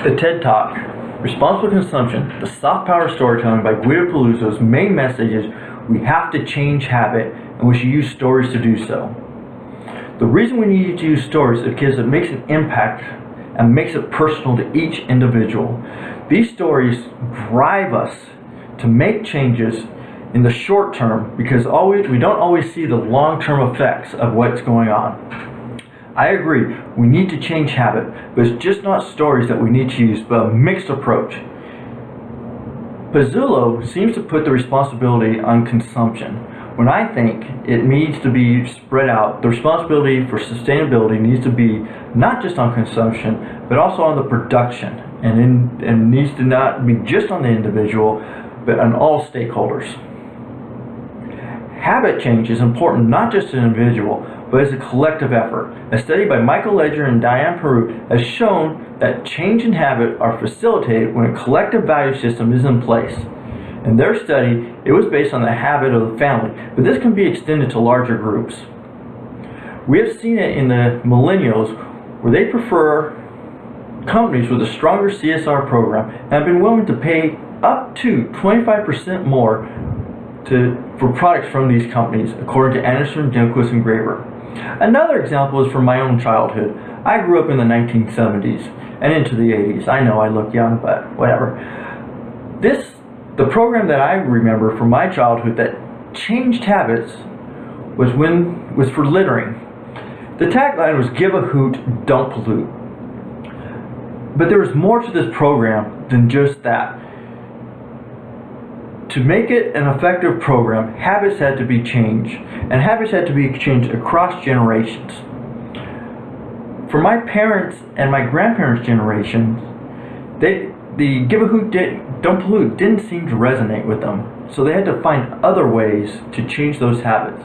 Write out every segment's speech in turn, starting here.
The TED Talk, Responsible Consumption, the Soft Power Storytelling by Guido Peluso's main message is we have to change habit and we should use stories to do so. The reason we need to use stories is because it makes an impact and makes it personal to each individual. These stories drive us to make changes in the short term because we don't always see the long-term effects of what's going on. I agree, we need to change habit, but it's just not stories that we need to use, but a mixed approach. Peluso seems to put the responsibility on consumption, when I think it needs to be spread out. The responsibility for sustainability needs to be not just on consumption, but also on the production, and needs to not be just on the individual, but on all stakeholders. Habit change is important not just to an individual, but as a collective effort. A study by Michael Ledger and Diane Peru has shown that change in habit are facilitated when a collective value system is in place. In their study, it was based on the habit of the family, but this can be extended to larger groups. We have seen it in the millennials where they prefer companies with a stronger CSR program and have been willing to pay up to 25% more for products from these companies, according to Anderson, Dunquist, and Graeber. Another example is from my own childhood. I grew up in the 1970s and into the 80s. I know I look young, but whatever. The program that I remember from my childhood that changed habits was for littering. The tagline was "Give a hoot, don't pollute." But there was more to this program than just that. To make it an effective program, habits had to be changed, and habits had to be changed across generations. For my parents and my grandparents' generations, the "Give a hoot, don't pollute" didn't seem to resonate with them, so they had to find other ways to change those habits.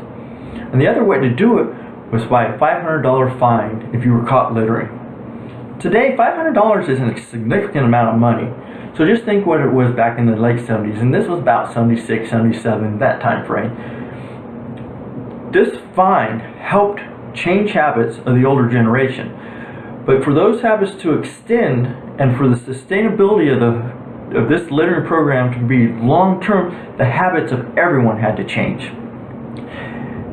And the other way to do it was by a $500 fine if you were caught littering. Today, $500 isn't a significant amount of money. So just think what it was back in the late 70s, and this was about 76, 77, that time frame. This fine helped change habits of the older generation. But for those habits to extend and for the sustainability of this littering program to be long-term, the habits of everyone had to change.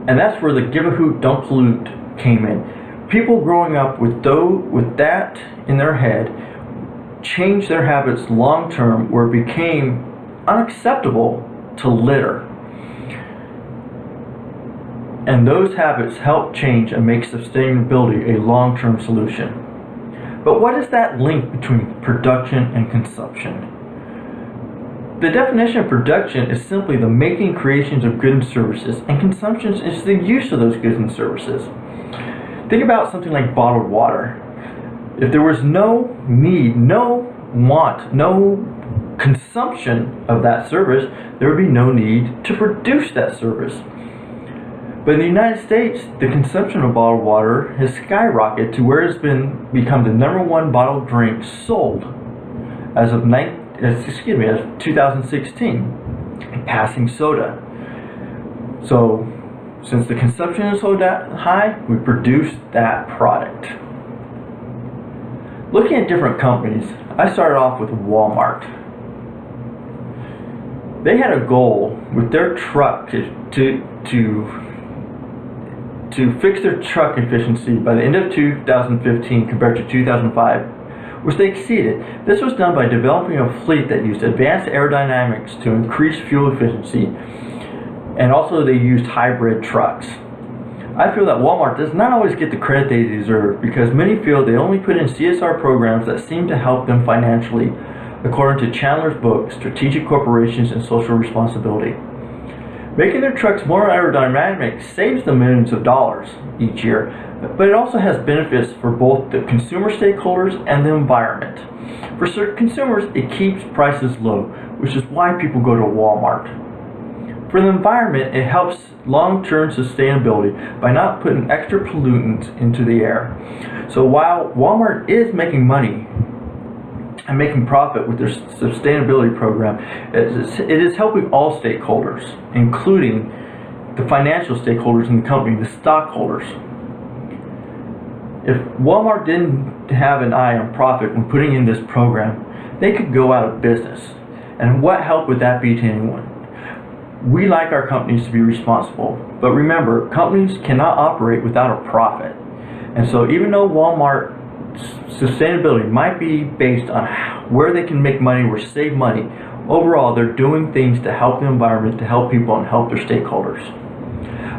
And that's where the "Give a hoot, don't pollute" came in. People growing up with that in their head changed their habits long term, where it became unacceptable to litter. And those habits help change and make sustainability a long-term solution. But what is that link between production and consumption? The definition of production is simply the making creations of goods and services, and consumption is the use of those goods and services. Think about something like bottled water. If there was no need, no want, no consumption of that service, there would be no need to produce that service. But in the United States, the consumption of bottled water has skyrocketed to where it's become the #1 bottled drink sold as of 2016, passing soda. So, since the consumption is so that high, we produce that product. Looking at different companies, I started off with Walmart. They had a goal with their truck to fix their truck efficiency by the end of 2015 compared to 2005, which they exceeded. This was done by developing a fleet that used advanced aerodynamics to increase fuel efficiency, and also they used hybrid trucks. I feel that Walmart does not always get the credit they deserve because many feel they only put in CSR programs that seem to help them financially, according to Chandler's book, Strategic Corporations and Social Responsibility. Making their trucks more aerodynamic saves them millions of dollars each year, but it also has benefits for both the consumer stakeholders and the environment. For certain consumers, it keeps prices low, which is why people go to Walmart. For the environment, it helps long-term sustainability by not putting extra pollutants into the air. So while Walmart is making money and making profit with their sustainability program, it is helping all stakeholders, including the financial stakeholders in the company, the stockholders. If Walmart didn't have an eye on profit when putting in this program, they could go out of business. And what help would that be to anyone? We like our companies to be responsible, but remember, companies cannot operate without a profit. And so even though Walmart's sustainability might be based on where they can make money or save money, overall they're doing things to help the environment, to help people, and help their stakeholders.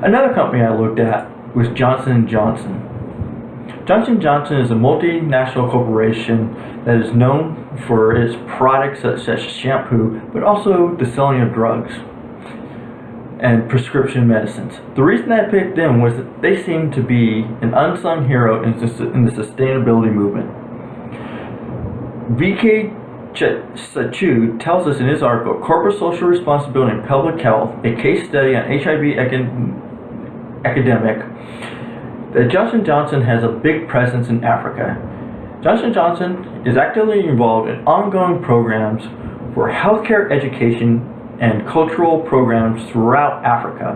Another company I looked at was Johnson & Johnson. Johnson & Johnson is a multinational corporation that is known for its products such as shampoo, but also the selling of drugs and prescription medicines. The reason I picked them was that they seem to be an unsung hero in the sustainability movement. VK Sachu tells us in his article, Corporate Social Responsibility in Public Health, a case study on HIV epidemic, that Johnson & Johnson has a big presence in Africa. Johnson & Johnson is actively involved in ongoing programs for healthcare education and cultural programs throughout Africa.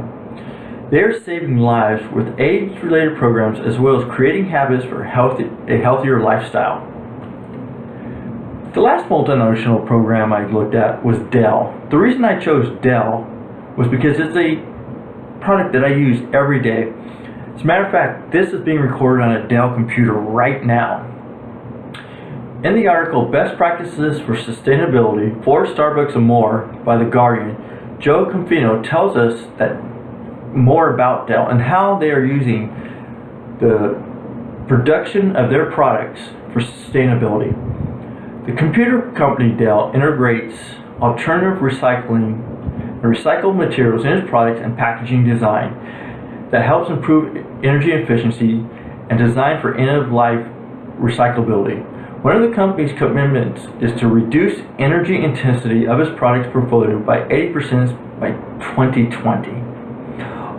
They are saving lives with AIDS-related programs as well as creating habits for a healthier lifestyle. The last multinational program I looked at was Dell. The reason I chose Dell was because it's a product that I use every day. As a matter of fact, this is being recorded on a Dell computer right now. In the article, Best Practices for Sustainability, for Starbucks and More by The Guardian, Joe Confino tells us that more about Dell and how they are using the production of their products for sustainability. The computer company Dell integrates alternative recycling and recycled materials in its products and packaging design that helps improve energy efficiency and design for end-of-life recyclability. One of the company's commitments is to reduce energy intensity of its products portfolio by 80% by 2020.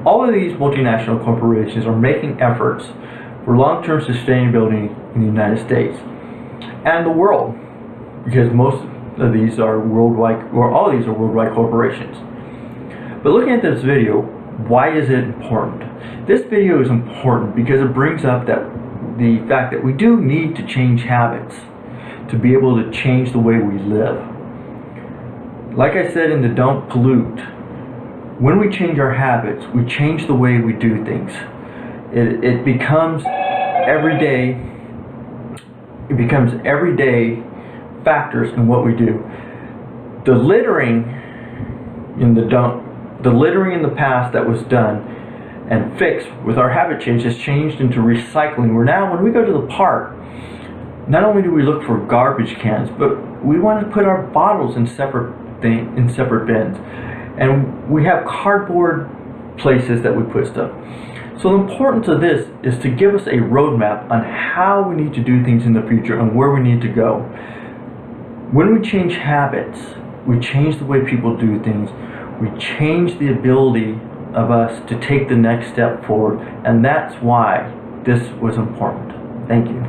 All of these multinational corporations are making efforts for long-term sustainability in the United States and the world, because most of these are worldwide, or all of these are worldwide corporations. But looking at this video, why is it important? This video is important because it brings up the fact that we do need to change habits to be able to change the way we live. Like I said in the Don't Pollute, when we change our habits, we change the way we do things. It becomes everyday factors in what we do. The littering in the past that was done and fixed with our habit change has changed into recycling, where now when we go to the park, not only do we look for garbage cans, but we want to put our bottles in separate bins, and we have cardboard places that we put stuff. So the importance of this is to give us a roadmap on how we need to do things in the future and where we need to go. When we change habits, we change the way people do things, we change the ability of us to take the next step forward, and that's why this was important. Thank you.